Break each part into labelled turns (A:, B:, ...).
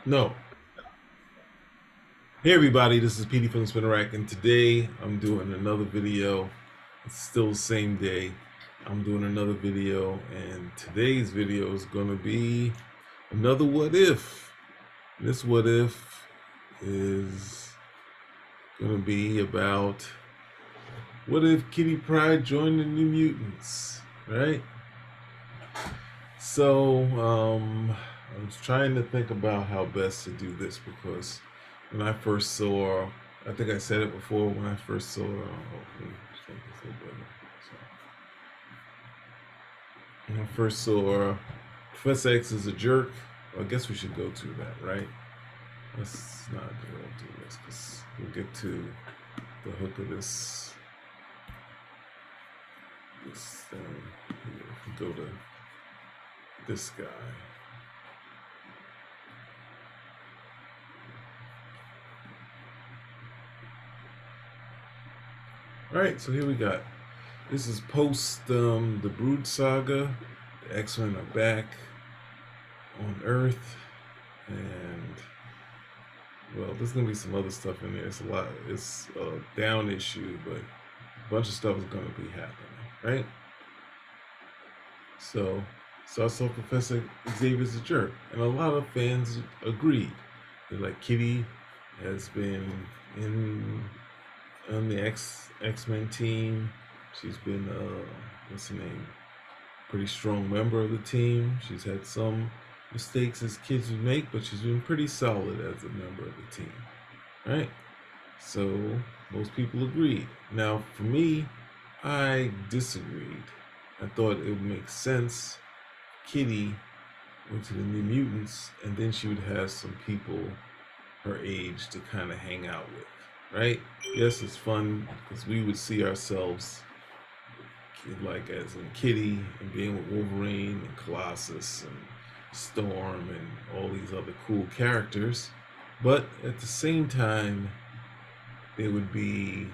A: No. Hey everybody, this is PD from the Spinner Rack, and today I'm doing another video. It's still the same day. I'm doing another video, and today's video is going to be another what if. This what if is going to be about what if Kitty Pryde joined the New Mutants, right? So, I was trying to think about how best to do this because when I first saw, I think I said it before, when I first saw, when I first saw Professor X is a jerk, well, I guess we should go to that, right? Let's not do this because we'll get to the hook of this thing. Here, go to this guy. All right, so here we got. This is post the Brood saga. The X-Men are back on Earth, and well, there's gonna be some other stuff in there. It's a lot. It's a down issue, but a bunch of stuff is gonna be happening, right? So I saw Professor Xavier's a jerk, and a lot of fans agreed. They're like, Kitty has been in on the X-Men team. She's been what's her name? Pretty strong member of the team. She's had some mistakes as kids would make, but she's been pretty solid as a member of the team. Right? So most people agreed. Now for me, I disagreed. I thought it would make sense. Kitty went to the New Mutants, and then she would have some people her age to kind of hang out with, right? Yes, it's fun because we would see ourselves like as in Kitty and being with Wolverine and Colossus and Storm and all these other cool characters. But at the same time, there would be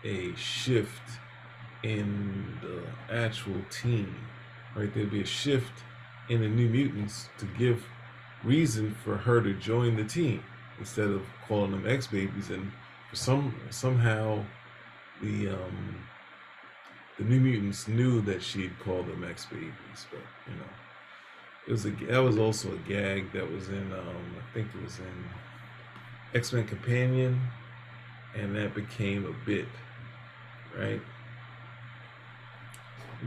A: a shift in the actual team, right? There'd be a shift in the New Mutants to give reason for her to join the team instead of calling them X babies. And for somehow the New Mutants knew that she'd called them X babies, but that was also a gag that was in I think it was in X-Men Companion, and that became a bit, right?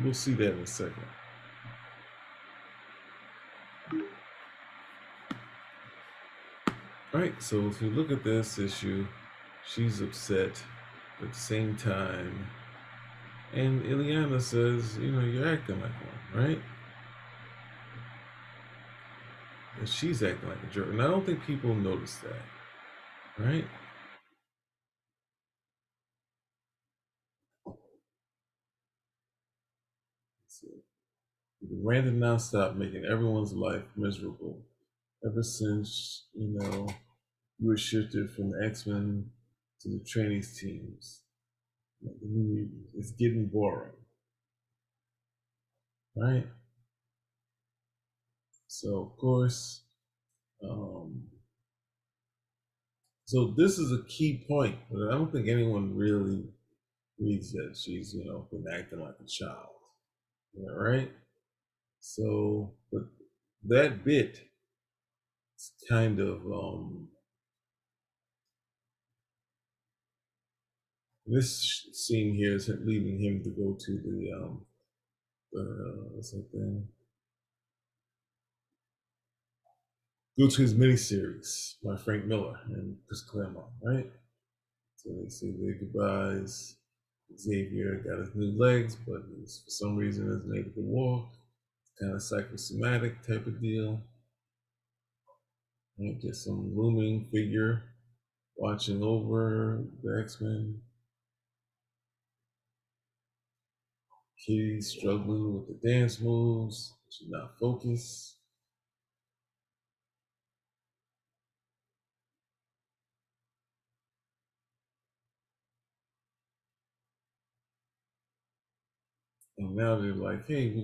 A: We'll see that in a second. All right, so if you look at this issue, she's upset at the same time, and Ileana says, you're acting like one, right? And she's acting like a jerk, and I don't think people notice that, right? So, Random nonstop, making everyone's life miserable ever since you were shifted from the X-Men to the trainees teams. It's getting boring, right? So of course, um, so this is a key point, but I don't think anyone really reads that she's been acting like a child, right? So, but that bit is kind of this scene here is leading him to go to what's that thing? Go to his miniseries by Frank Miller and Chris Claremont, right? So they say their goodbyes. Xavier got his new legs, but for some reason isn't able to walk. Kind of psychosomatic type of deal. Right? Just some looming figure watching over the X-Men. Kitty struggling with the dance moves. She's not focused. And now they're like, hey,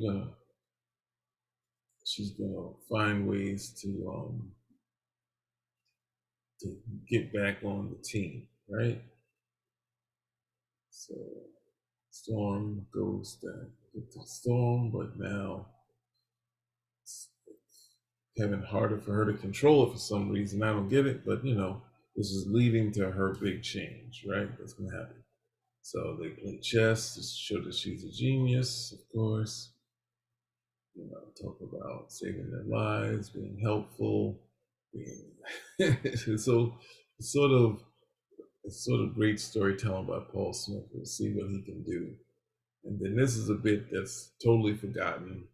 A: she's gonna find ways to to get back on the team, right? So Storm goes down to Storm, but now it's having harder for her to control it for some reason. I don't get it, but this is leading to her big change, right? That's gonna happen. So they play chess to show that she's a genius, of course. Talk about saving their lives, being helpful, being so it's sort of great storytelling by Paul Smith. We'll see what he can do. And then this is a bit that's totally forgotten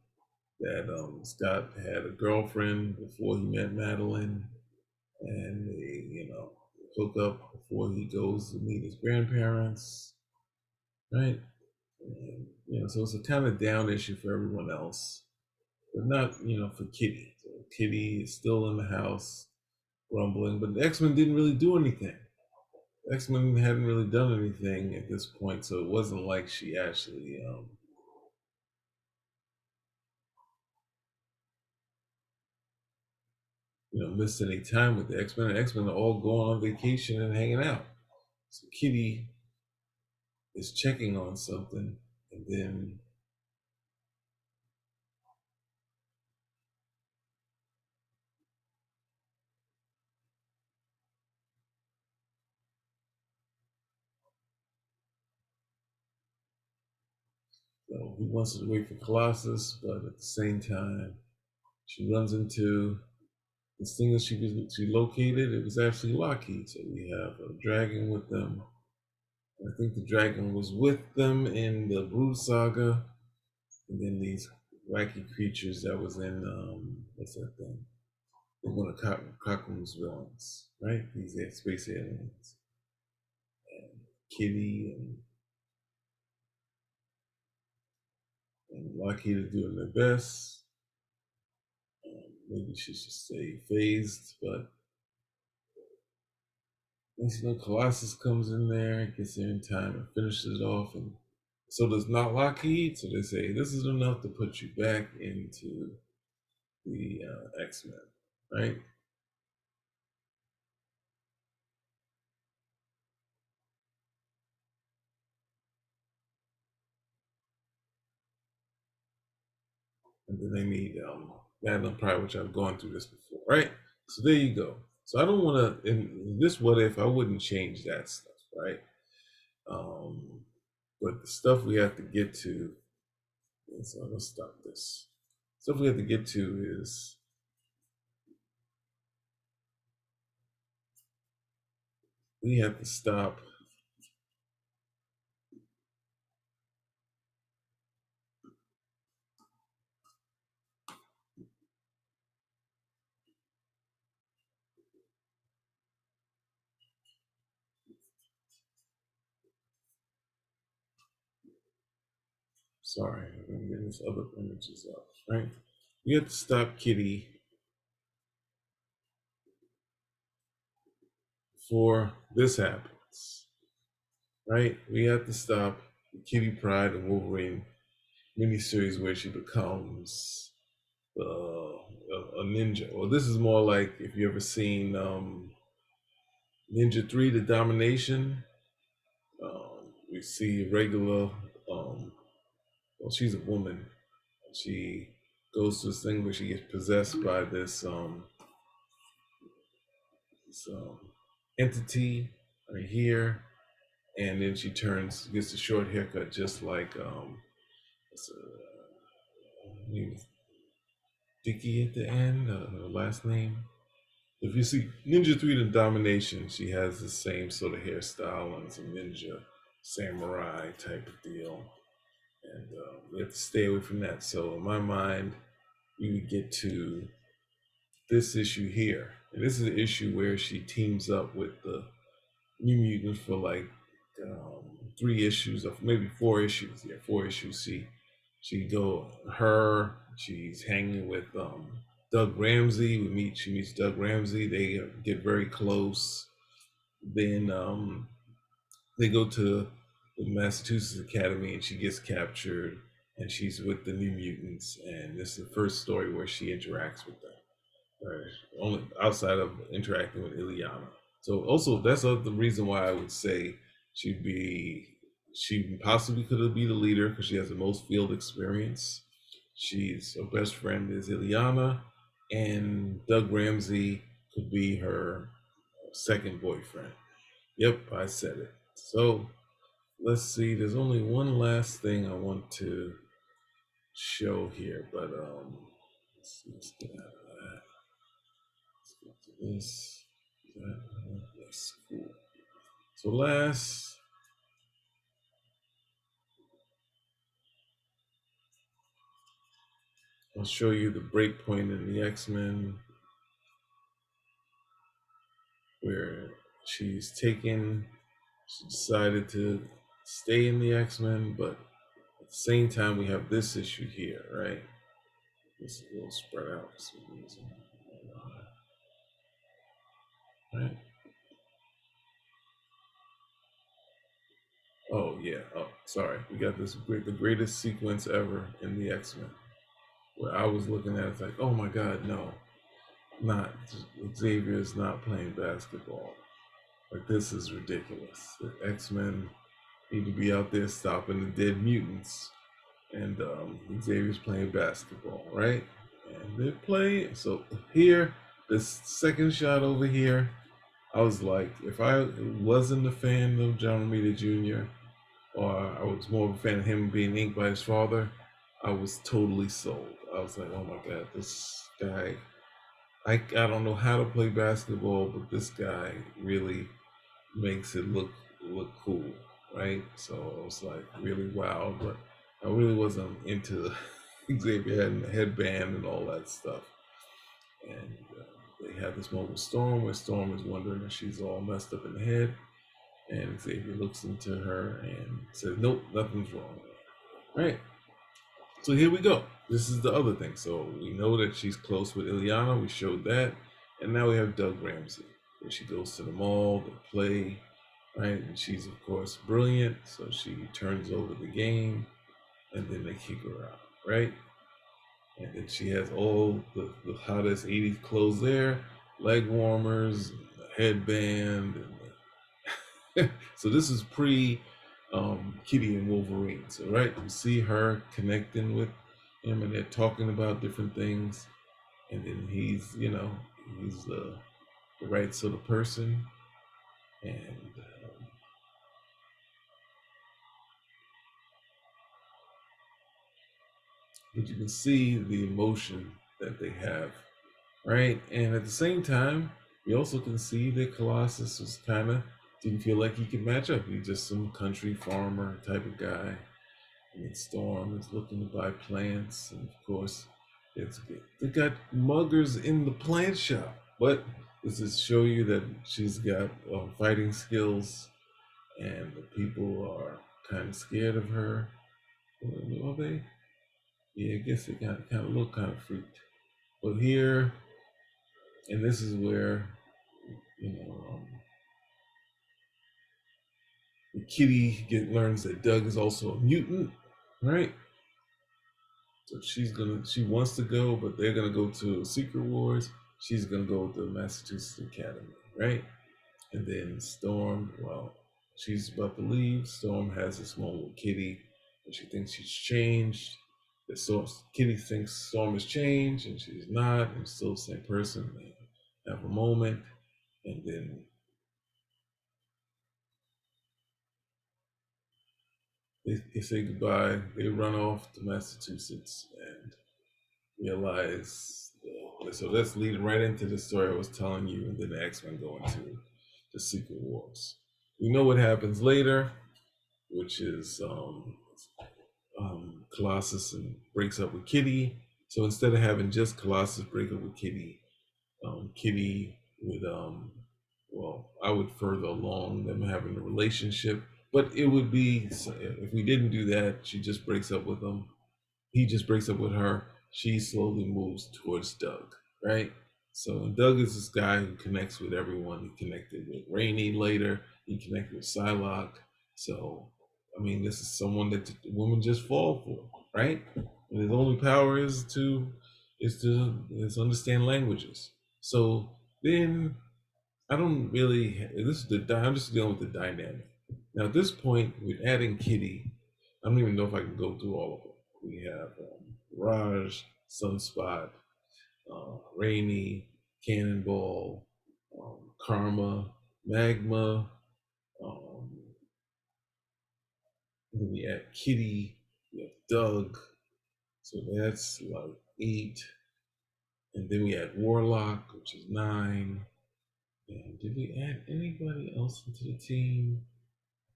A: that Scott had a girlfriend before he met Madeline, and they, hook up before he goes to meet his grandparents, right? And, so it's a kind of down issue for everyone else, but not, for Kitty. So Kitty is still in the house grumbling, but the X-Men didn't really do anything. X-Men hadn't really done anything at this point, so it wasn't like she actually missed any time with the X-Men. The X-Men are all going on vacation and hanging out. So Kitty is checking on something, and then he wants her to wait for Colossus, but at the same time, she runs into this thing that she located. It was actually Lockheed. So we have a dragon with them. I think the dragon was with them in the Brood Saga, and then these wacky creatures that was in what's that thing? They're one of Cockham's villains, right? These space aliens, and Kitty and Lockheed are doing their best. Maybe she should stay phased, but once Colossus comes in there, gets there in time and finishes it off, and so does not Lockheed. So they say this is enough to put you back into the X-Men, right? And then they meet Madeline Pryde, which I've gone through this before, right? So there you go. So I don't want to in this what if I wouldn't change that stuff, right? Um, but the stuff we have to get to, so let's stop this. Stuff we have to get to is we have to stop. Sorry, I'm getting this other images up, right? We have to stop Kitty before this happens, right? We have to stop Kitty Pryde and Wolverine miniseries where she becomes a ninja. Well, this is more like if you ever seen Ninja 3, The Domination. We see regular, well, she's a woman. She goes to this thing where she gets possessed by this entity right here, and then she gets a short haircut, just like what's her name? Dicky at the end, her last name. If you see Ninja 3 The Domination, she has the same sort of hairstyle and it's a ninja samurai type of deal. And we have to stay away from that. So, in my mind, we would get to this issue here. And this is an issue where she teams up with the New Mutants for like 3 issues, or maybe 4 issues. Yeah, 4 issues. She's hanging with Doug Ramsey. She meets Doug Ramsey. They get very close. Then they go to the Massachusetts Academy, and she gets captured, and she's with the New Mutants. And this is the first story where she interacts with them, right? Only outside of interacting with Ileana. So also that's the reason why I would say she'd be she possibly could be the leader because she has the most field experience. She's her best friend is Ileana, and Doug Ramsey could be her second boyfriend. Yep, I said it. So let's see. There's only one last thing I want to show here, but let's get out of that. Let's go to this. That, yes, cool. So last, I'll show you the break point in the X-Men where she's taken. She decided to stay in the X-Men, but at the same time we have this issue here, right? This is a little spread out for some reason, right? Oh yeah. Oh, sorry. We got this the greatest sequence ever in the X-Men, where I was looking at it like, oh my God, no, not Xavier is not playing basketball. Like this is ridiculous. The X-Men need to be out there stopping the dead mutants, and Xavier's playing basketball, right? And they play. So here, this second shot over here, I was like, if I wasn't a fan of John Romita Jr., or I was more of a fan of him being inked by his father, I was totally sold. I was like, oh my God, this guy, I don't know how to play basketball, but this guy really makes it look cool, right? So I was like really wow, but I really wasn't into Xavier and the headband and all that stuff. And they have this moment with Storm where Storm is wondering if she's all messed up in the head, and Xavier looks into her and says, "Nope, nothing's wrong." Right. So here we go. This is the other thing. So we know that she's close with Ileana. We showed that, and now we have Doug Ramsey, where she goes to the mall to play, right? And she's of course brilliant, so she turns over the game, and then they kick her out, right? And then she has all the hottest '80s clothes there, leg warmers, a headband, and so this is pre Kitty and Wolverine. So right, you see her connecting with him, and they're talking about different things, and then he's the right sort of person, and but you can see the emotion that they have, right? And at the same time, we also can see that Colossus was kind of didn't feel like he could match up. He's just some country farmer type of guy. And Storm is looking to buy plants, and of course, it's they got muggers in the plant shop. But this is show you that she's got fighting skills, and the people are kind of scared of her. Are they? Yeah, I guess they got kind of look kind of freaked. But here, and this is where you know Kitty learns that Doug is also a mutant, right? So she wants to go, but they're gonna go to Secret Wars. She's gonna go with the Massachusetts Academy, right? And then Storm, well, she's about to leave. Storm has this moment with Kitty, and she thinks she's changed. So Kitty thinks Storm has changed, and she's not, and still the same person. They have a moment, and then they say goodbye. They run off to Massachusetts and realize. So that's leading right into the story I was telling you, and then the X-Men go into the Secret Wars. We know what happens later, which is Colossus and breaks up with Kitty. So instead of having just Colossus break up with Kitty, Kitty would well, I would further along them having a relationship, but it would be if we didn't do that, she just breaks up with him, he just breaks up with her. She slowly moves towards Doug, right? So Doug is this guy who connects with everyone. He connected with Rainey later. He connected with Psylocke. So, I mean, this is someone that the women just fall for, right? And his only power is to understand languages. So then I don't really. This is I'm just dealing with the dynamic. Now at this point, with adding Kitty, I don't even know if I can go through all of them. We have Raj, Sunspot, Rainy, Cannonball, Karma, Magma. Um, then we add Kitty. We have Doug. So that's like 8. And then we add Warlock, which is 9. And did we add anybody else into the team?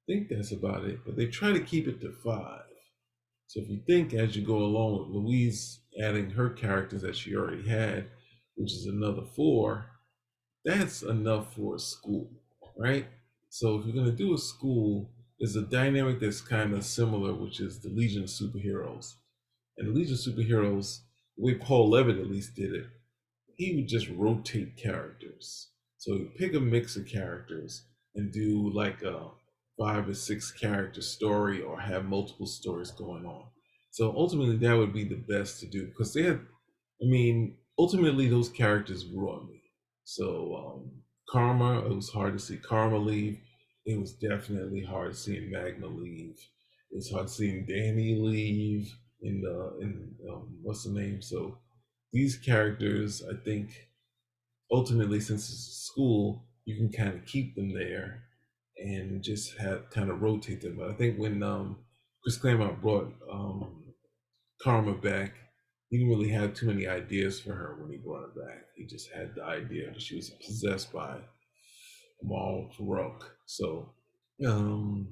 A: I think that's about it. But they try to keep it to 5. So if you think as you go along with Louise adding her characters that she already had, which is another 4, that's enough for a school, right? So if you're gonna do a school, there's a dynamic that's kind of similar, which is the Legion of Superheroes. And the Legion of Superheroes, the way Paul Levitt at least did it, he would just rotate characters. So he'd pick a mix of characters and do like a 5 or 6 character story or have multiple stories going on. So ultimately, that would be the best to do because they had, I mean, ultimately, those characters grew on me. So Karma, it was hard to see Karma leave. It was definitely hard seeing Magma leave. It was hard seeing Danny leave in what's the name? So these characters, I think, ultimately, since it's a school, you can kind of keep them there and just have kind of rotate them. But I think when Chris Claremont brought Karma back, he didn't really have too many ideas for her when he brought her back. He just had the idea that she was possessed by Mal Farouk. So um,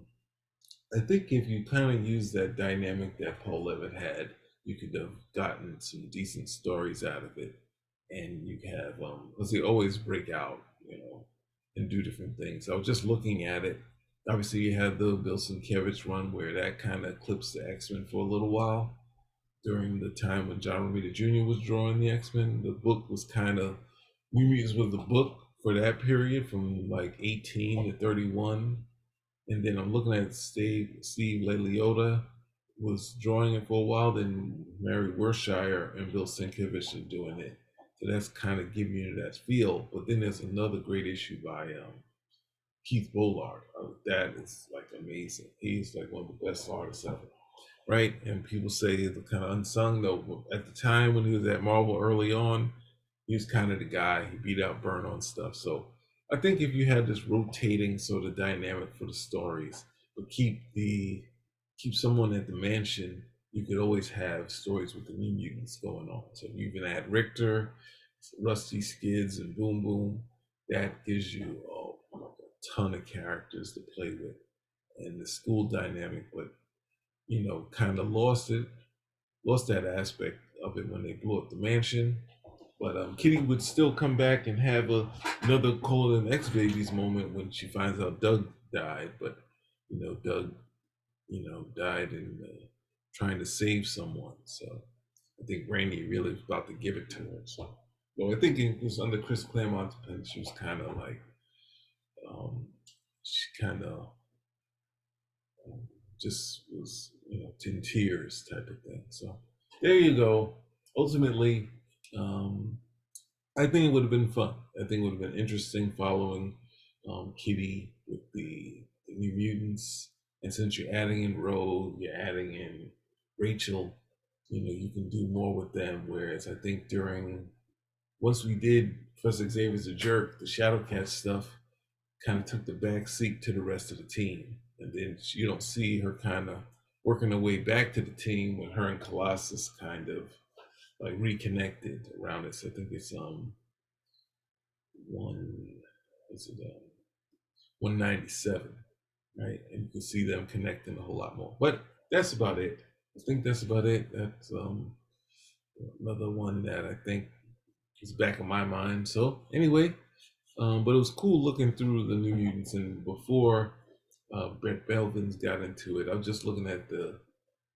A: I think if you kind of use that dynamic that Paul Levitt had, you could have gotten some decent stories out of it, and you have because they always break out, and do different things. I was just looking at it. Obviously, you had the Bill Sienkiewicz run where that kind of eclipsed the X Men for a little while during the time when John Romita Jr. was drawing the X Men. The book was kind of New Mutants was the book for that period from like 18 to 31, and then I'm looking at Steve Leota was drawing it for a while. Then Mary Wershire and Bill Sienkiewicz are doing it. So that's kind of giving you that feel. But then there's another great issue by Keith Bollard. That is like amazing. He's like one of the best artists ever, right? And people say the kind of unsung though. At the time when he was at Marvel early on, he was kind of the guy. He beat out Byrne on stuff. So I think if you had this rotating sort of dynamic for the stories, but keep someone at the mansion, you could always have stories with the New Mutants going on. So you can add Richter, Rusty Skids, and Boom Boom. That gives you like a ton of characters to play with, and the school dynamic. But kind of lost that aspect of it when they blew up the mansion. But Kitty would still come back and have another Colin X Babies moment when she finds out Doug died. But Doug, died in trying to save someone. So I think Rainey really was about to give it to her. So, well, I think it was under Chris Claremont's pen. She was kind of like, she kind of just was, in tears type of thing. So there you go. Ultimately, um, I think it would have been fun. I think it would have been interesting following Kitty with the New Mutants. And since you're adding in Rogue, you're adding in Rachel, you can do more with them. Whereas I think once we did Professor Xavier's a Jerk, the Shadowcat stuff kind of took the back seat to the rest of the team. And then you don't see her kind of working her way back to the team when her and Colossus kind of like reconnected around this. I think it's one is it 197, right? And you can see them connecting a whole lot more. But that's about it. I think that's about it. That's another one that I think is back in my mind. So anyway, but it was cool looking through the New Mutants, and before Brett Belvin's got into it, I was just looking at the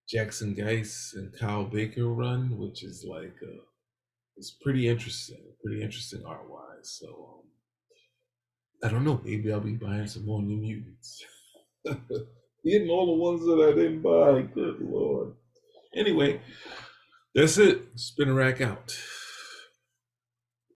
A: Jackson Geis and Kyle Baker run, which is like it's pretty interesting art wise. So I don't know, maybe I'll be buying some more New Mutants. Getting all the ones that I didn't buy. Good lord. Anyway, that's it. Spin a rack out.